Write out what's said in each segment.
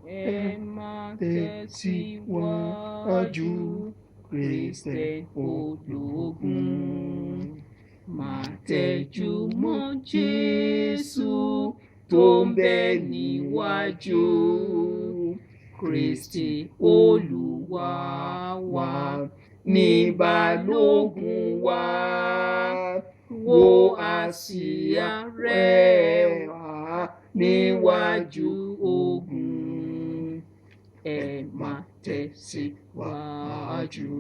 ẹ máa tẹ̀síwájú, Kristẹni ológun. Máa tẹjú mọ́ Jésù tó ń bẹ níwájú. Kristi Olúwa wa ní balógun wa. Wo àsíá rẹ̀ wá níwájú ogun. Ẹ máa tẹ̀síwájú,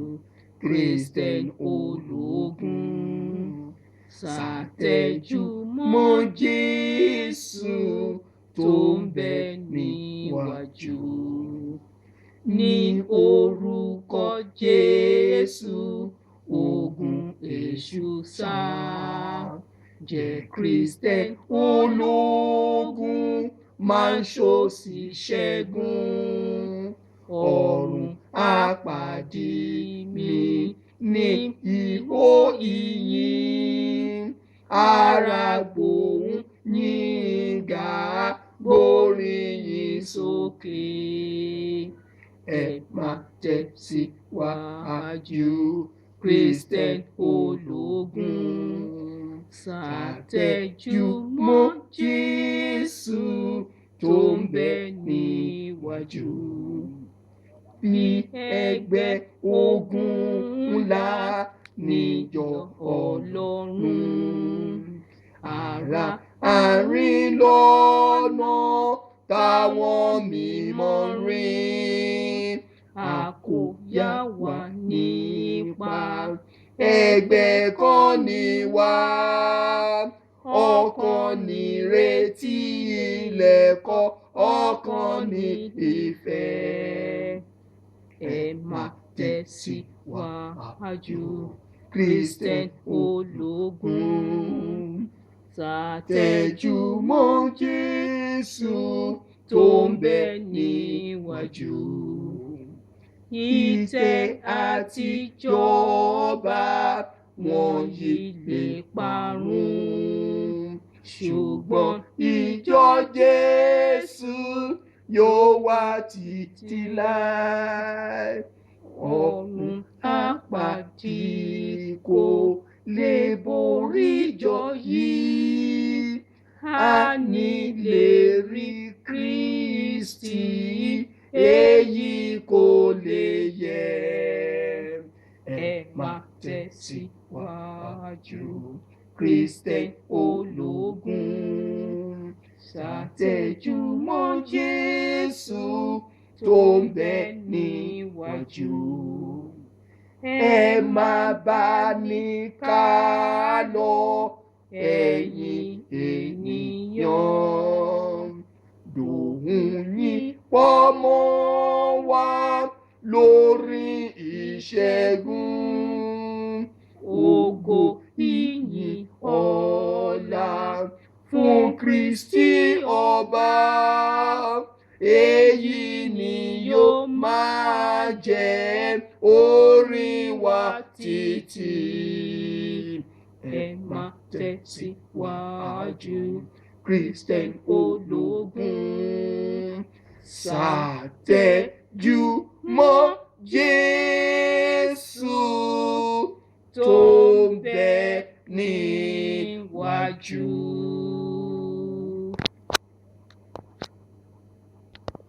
Kristẹni ológun. Ṣàtẹ̀júmọ́ Jésù tó ń bẹ níwájú. Ní orúkọ Jésù, ogun èṣù sá. Jẹ́ Kristẹni ológun, máa ṣòsì ṣẹ́gun. Ọ̀run àpáàdì mi ní ìhó ìyìn. Ará gbóhùn yín ga, gbóríyìn sókè. Ẹ máa tẹ̀síwájú, Kristẹni ológun. Ṣàtẹ̀júmọ́ Jésù tó ń bẹ níwájú. Bí ẹgbẹ́ ogun ńlá níjọ Ọlọ́run. Ará àárín lọ́nà táwọn mímọ́ rìn. A kò yà wá nípa, ẹgbẹ́ kan ni wá. Ọ̀kan nìrètí ilẹ̀ kọ́, ọ̀kan ní ìfẹ́. Ẹ máa tẹ̀síwájú, Kristẹni ológun. Ṣàtẹ̀júmọ́ Jésù tó ń bẹ níwájú. Ìtẹ́ àtijọba wọ̀nyí lè parun. Ṣùgbọ́n ìjọ Jésù yóò wà títí láé. Ọ̀run àpáàdì kò lè borí ìjọ yìí. A ní lè rí Kristi, èyí kò lè yẹ̀. Ẹ máa tẹ̀síwájú, Kristẹni ológun. Ṣàtẹ̀júmọ́ Jésù tó ń bẹ níwájú. Ẹ máa bá ní ká lọ, ẹ̀yin ènìyàn. Dòun yín pọ̀ mọ́ wa lórí ìṣẹ́gun. Ògo ìyìn ọlá fún Kristi ọba. Èyí ni yóò máa jẹ́ orin wa títí. Ẹ máa tẹ̀síwájú, Kristẹni ológun. Ṣàtẹ̀júmọ́